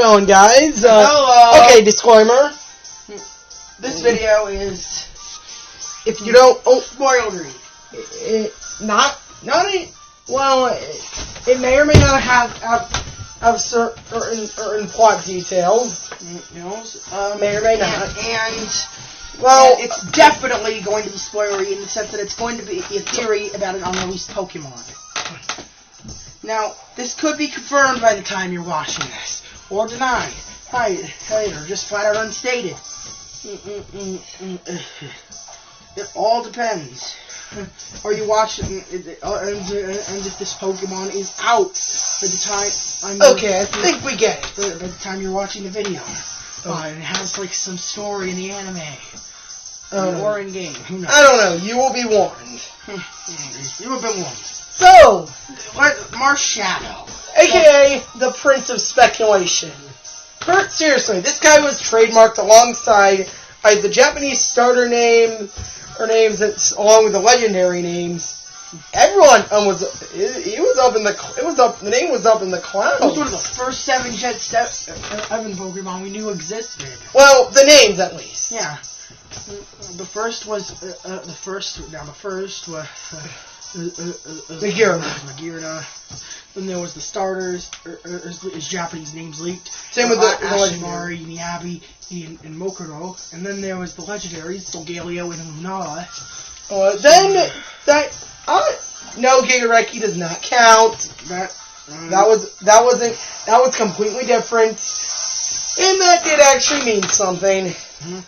going, guys? Hello. Okay, disclaimer. This video is, If you don't, spoilery. It may or may not have certain plot details. May or may not. And Well, it's definitely going to be spoilery in the sense that it's going to be a theory about an unreleased Pokemon. Now, this could be confirmed by the time you're watching this, or denied, or just flat out unstated. It all depends. Are you watching, and if this Pokemon is out by the time I think we get it. by the time you're watching the video. And it has like some story in the anime. Or in game. Who knows? I don't know. You will be warned. You have been warned. So, Marshadow. AKA the Prince of Speculation. Seriously, this guy was trademarked alongside the Japanese starter name, or names along with the legendary names. Everyone the name was up in the clouds. It was one of the first 7 Gen 7 Pokemon we knew existed. Well, the names at least. Yeah. The first was Magearna. Then there was the starters, his Japanese names leaked. Same with the Ashimari, Miyabi, and Mokuro. And then there was the legendaries, Solgaleo and Lunala. No, Gigareki does not count. That was completely different. And that did actually mean something. Mm-hmm.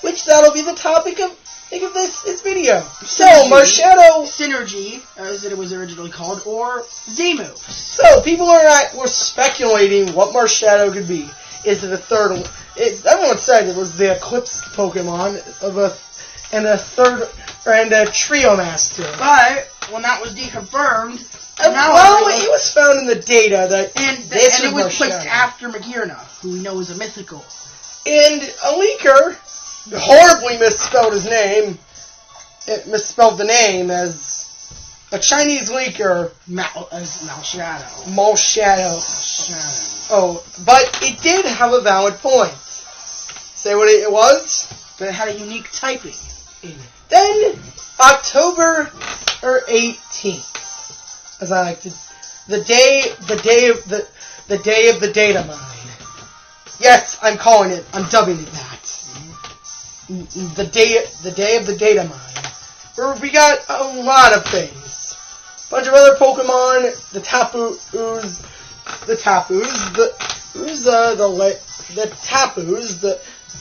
Which that'll be the topic of this video. So, Synergy. Marshadow... Synergy, as it was originally called, or Z-moves. So, people were speculating what Marshadow could be. Is it a third... everyone said it was the Eclipse Pokemon and a Trio Master. But, when that was deconfirmed... it was found in the data that... And it was placed after Magearna, who we know is a mythical. And a leaker horribly misspelled his name. It misspelled the name as a Chinese leaker. As Marshadow. Marshadow. Oh, but it did have a valid point. Say what it was? But it had a unique typing. Then, October 18th, as I like to, the day of the data mine. Yes, I'm calling it. I'm dubbing it that. The day of the data mine, where we got a lot of things. Bunch of other Pokemon, the Tapus, we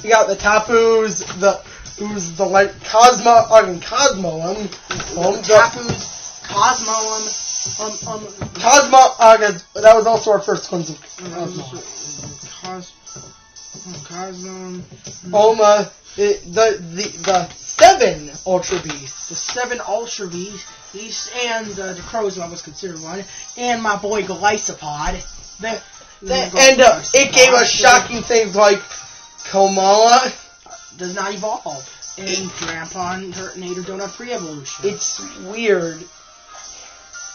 got the Tapus, the Cosmo, and Cosmoem, Cosmo, that was also our first ones of Cosmo. The 7 Ultra Beasts. The 7 Ultra Beasts, and the Crozma was considered one, and my boy Golisopod. It gave us shocking things like Komala. Does not evolve. And Grandpa and Turtonator don't have pre-evolution. It's weird.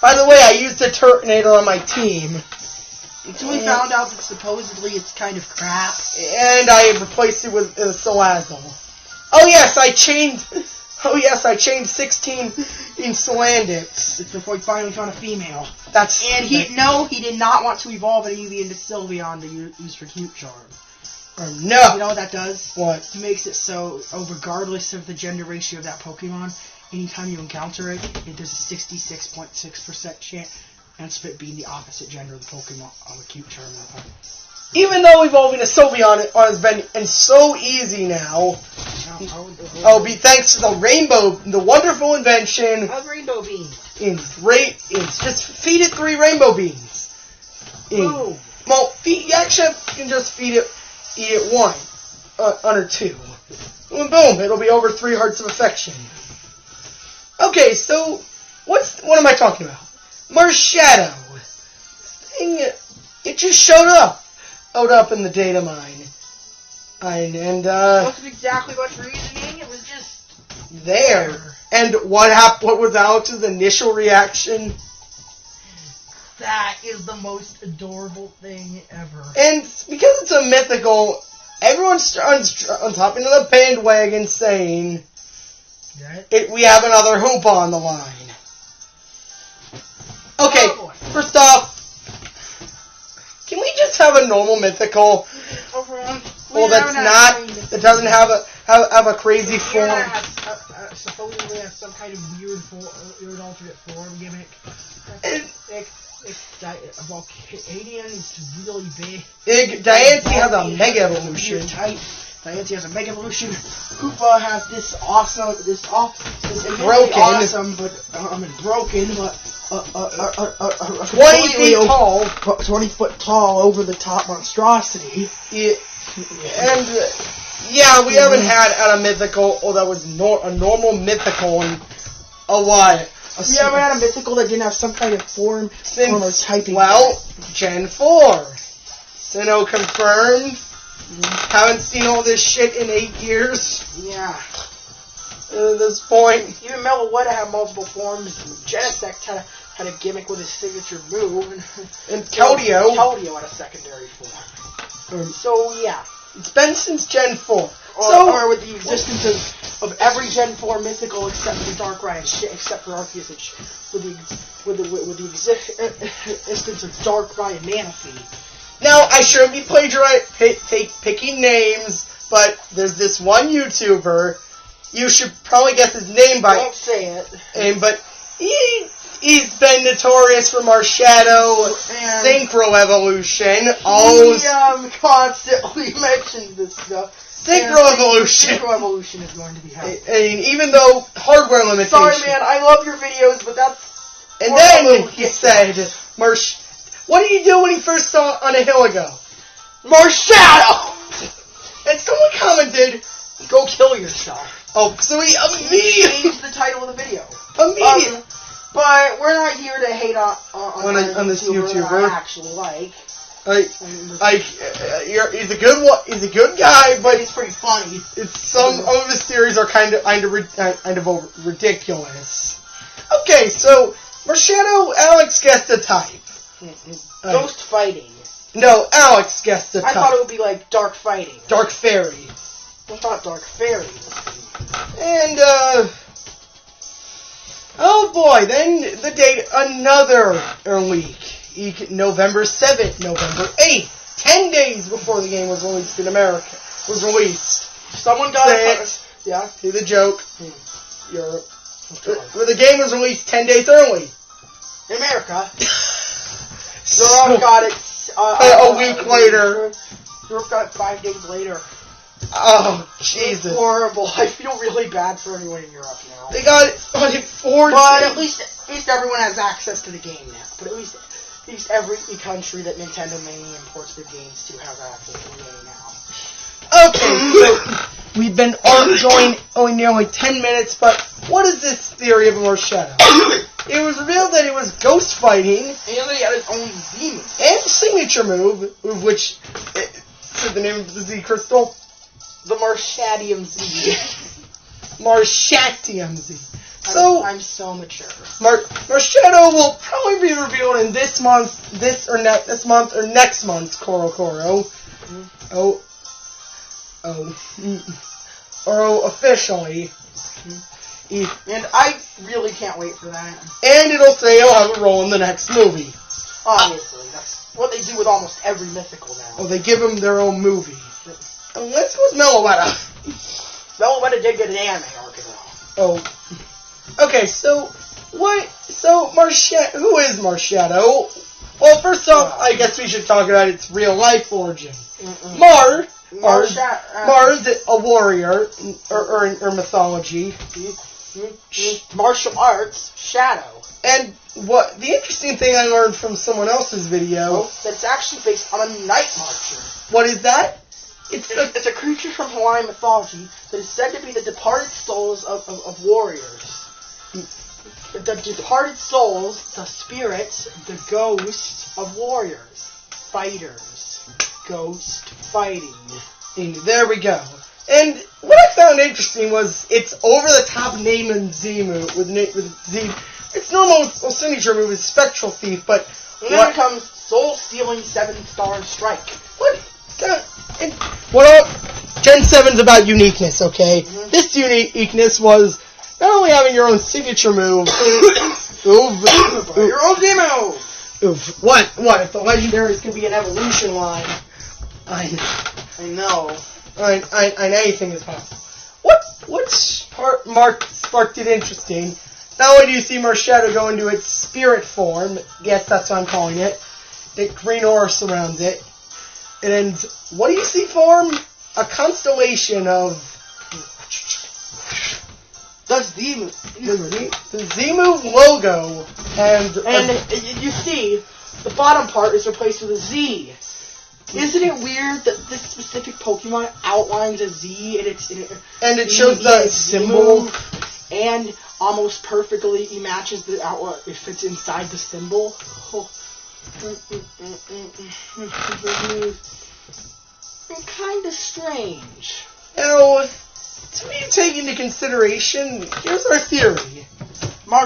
By the way, I used a Turtonator on my team. Until we found out that supposedly it's kind of crap. And I replaced it with Salazzle. Oh yes, I chained 16 in Salandix. It's before he finally found a female. He did not want to evolve an Eevee into Sylveon to use for Cute Charm. No. You know what that does? What? It makes it so, regardless of the gender ratio of that Pokemon, anytime you encounter it, there's a 66.6% chance of it being the opposite gender of the Pokemon on the Cute Charm. Even though evolving a Sylveon has been so easy now, thanks to the wonderful invention of Rainbow Beans. Just feed it 3 Rainbow Beans. Boom. Well, you actually can just eat it 1, under 2. And boom, it'll be over 3 Hearts of Affection. Okay, so, what am I talking about? Marshadow. This thing, it just showed up in the data mine. Wasn't exactly much reasoning, it was just there. And what was Alex's initial reaction? That is the most adorable thing ever. And because a mythical, everyone's on top of the bandwagon saying we have another hoop on the line. Okay, first off, can we just have a normal mythical? Well, that doesn't have a crazy form. Supposedly have some kind of weird alternate form gimmick. Volcanion is really big. Diancie has a Mega Evolution. Diancie has a Mega Evolution. Koopa has this broken, awesome, but broken, but 20 feet tall, 20 foot tall, over the top monstrosity. And yeah, we haven't had a mythical, that was a normal mythical in a while. We haven't had a mythical that didn't have some kind of form or typing. Well, Gen 4. Sinnoh confirmed. Haven't seen all this shit in 8 years. Yeah. At this point. Even Meloetta had multiple forms. Genesect had a gimmick with his signature move. And Keldeo had a secondary form. So, yeah. It's been since Gen 4. Or with the existence of every Gen 4 mythical except for Darkrai, except for Arceus, with the existence of Darkrai and Manaphy. Now, I shouldn't be picking names, but there's this one YouTuber. You should probably guess his name by... Don't say it. But he's been notorious for Marshadow Synchro Evolution. He constantly mentions this stuff. Synchro Evolution. Synchro Evolution is going to be held. And even though hardware limitations... Sorry, man, I love your videos, but that's... And then he said, what did he do when he first saw on a hill ago? Marshadow! And someone commented, go kill yourself. Oh, so he immediately... changed the title of the video. Immediately. But we're not here to hate on this YouTuber. I actually like. He's a good one. He's a good guy, but he's pretty funny. Some of his theories are kind of ridiculous. Okay, so Marshadow, Alex guessed a type. Ghost fighting. No, Alex guessed a type. I thought it would be like dark fighting. Dark fairy. I thought dark fairy. And oh boy, then the date, another leak. November 7th, November 8th, 10 days before the game was released in America. Someone got it. Yeah. See the joke? Europe. Where the game was released 10 days early. In America. Europe got it a week later. Europe got it 5 days later. Oh, Jesus. It's horrible. I feel really bad for everyone in Europe now. They got it on it 4 days. But at least everyone has access to the game now. But at least every country that Nintendo mainly imports their games to has access to the game now. Okay, so we've been going nearly 10 minutes, but what is this theory of Marshadow? It was revealed that it was ghost fighting. And that he had his own Z move. And signature move, which is the name of the Z crystal. The Marshadium Z. Marshadium Z. So I'm so mature. Marshadow will probably be revealed in this month or next month's Korokoro. Officially. And I really can't wait for that. And it'll say it'll have a role in the next movie. Obviously, that's what they do with almost every mythical now. Oh, they give them their own movie. Let's go with Meloetta. Meloetta did get an anime arc as well. Oh. Okay, so who is Marshadow? Well, first off, I guess we should talk about its real life origin. Mars, a warrior, or mythology. Martial arts, Shadow. And what the interesting thing I learned from someone else's video... that's actually based on a night marcher. What is that? It's a creature from Hawaiian mythology that is said to be the departed souls of warriors. The departed souls, the spirits, the ghosts of warriors. Fighters. Ghost fighting. And there we go. And what I found interesting was its over-the-top name and Z move with Z. Its normal signature move is Spectral Thief, but and then comes Soul Stealing 7-Star Strike. What? Gen 7's about uniqueness, okay? Mhm. This uniqueness was not only having your own signature move. Your own demo. Oof. What? If the legendaries could be an evolution line, I know. anything is possible. Which part sparked it interesting? Not only do you see Marshadow go into its spirit form, yes, that's what I'm calling it. The green aura surrounds it. And what do you see form? A constellation of the Z-Move. The Z-Move logo, and you see, the bottom part is replaced with a Z. Isn't it weird that this specific Pokemon outlines a Z and it shows the symbol, and almost perfectly matches the outline if it's inside the symbol? Kind of strange. Now, to be taken into consideration, here's our theory.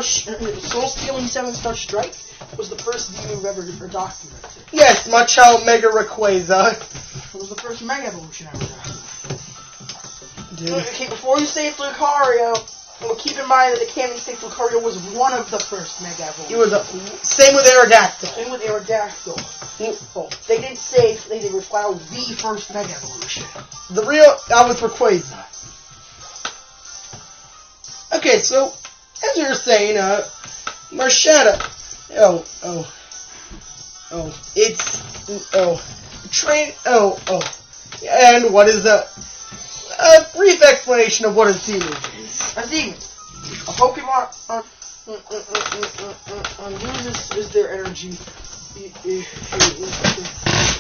Soul Stealing 7-Star Strike was the first Z-Move ever documented. Yes, much how Mega Rayquaza. It was the first Mega Evolution ever documented. Dude. Okay, before you say it's Lucario, well, keep in mind that the canon states Lucario was one of the first Mega Evolutions. He was same with Aerodactyl. Same with Aerodactyl. Oh, they didn't say they were flat out the first Mega Evolution. That was Rayquaza. Okay, so as you were saying, Marshadow. And what is a brief explanation of what a Z-Move is? A Z-Move. A Pokemon uses their energy.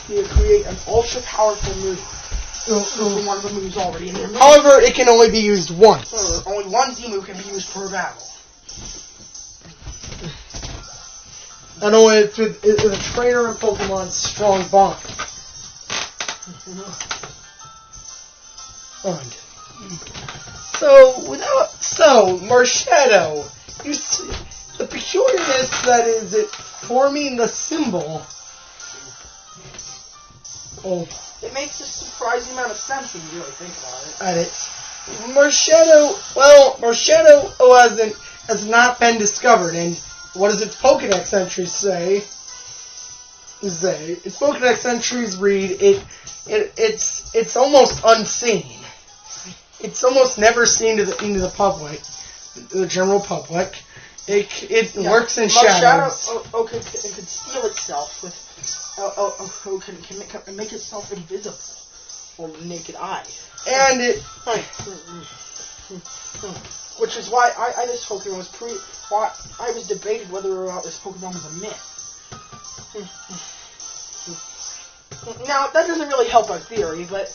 You create an ultra powerful move. From one of the moves already in their move. However, it can only be used once. Only one Z-Move can be used per battle. I know it's with a trainer and Pokemon's strong bond. So Marshadow, you see the peculiarness that is it forming the symbol. Oh, it makes a surprising amount of sense when you really think about it. Marshadow has not been discovered, and what does its Pokedex entries say? Its Pokedex entries read it's almost unseen. It's almost never seen into the public, the general public. It works in shadows. Marshadow can conceal itself with. Can make itself invisible or the naked eye. And it. Which is why this Pokemon was why I was debated whether or not this Pokemon was a myth. Now that doesn't really help our theory, but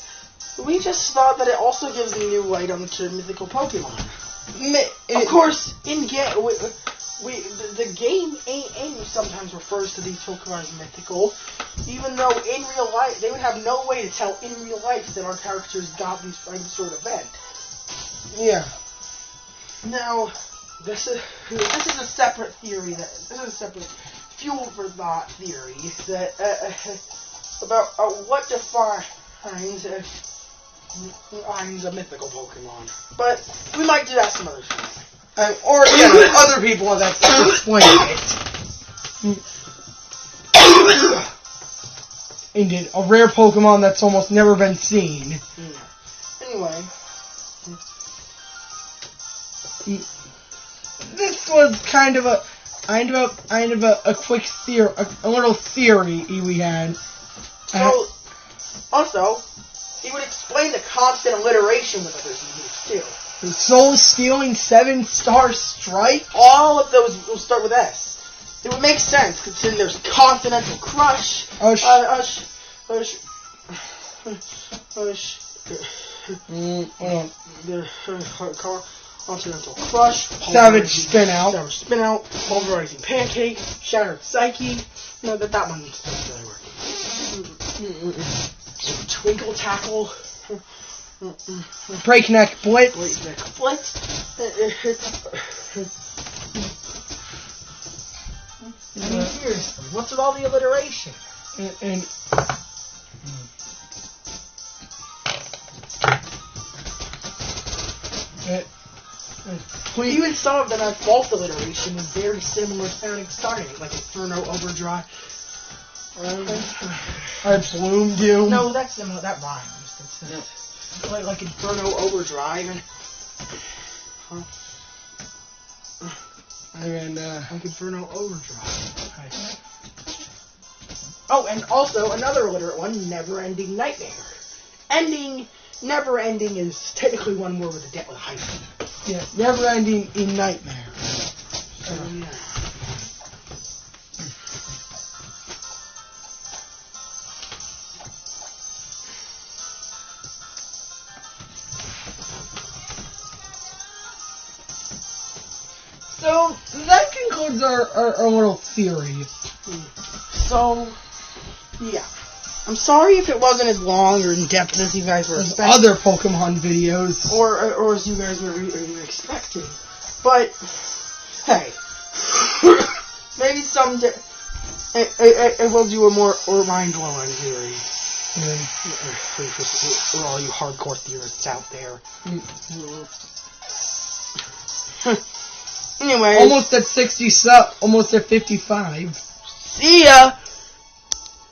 we just thought that it also gives a new item to mythical Pokemon. Of course, in game, the game aim sometimes refers to these Pokemon as mythical, even though in real life they would have no way to tell in real life that our characters got these from some sort of event. Yeah. Now, this is a separate theory this is a separate fuel for thought theory that about what defines a mythical Pokemon. But we might do that some other time. Other people have actually explained it. Indeed, a rare Pokemon that's almost never been seen. Yeah. Anyway. This was kind of a quick theory, a little theory we had. So, also, he would explain the constant alliteration with other moves too. The Soul Stealing 7-Star Strike? All of those will start with S. It would make sense considering there's Continental Crush, Continental Crush, Savage Spin Out, Pulverizing Pancake, Shattered Psyche. No, that one doesn't really work. Twinkle Tackle. Breakneck Blitz. I mean, seriously, what's with all the alliteration? Even some of them have false alliteration with very similar sounding starting, like Inferno Overdrive. I Bloom Doom. No, that rhymes. Like Inferno Overdrive and like Inferno Overdrive. Oh, and also another illiterate one, Never Ending Nightmare. Never ending is technically one word with a hyphen. Yeah, Never Ending in Nightmare. So that concludes our little theory. So, yeah. I'm sorry if it wasn't as long or in depth as you guys were expecting. Other Pokemon videos. Or as you guys were expecting. But, hey. Maybe someday it will do a more mind-blowing theory. For all you hardcore theorists out there. Anyway. Almost at 60 almost at 55. See ya!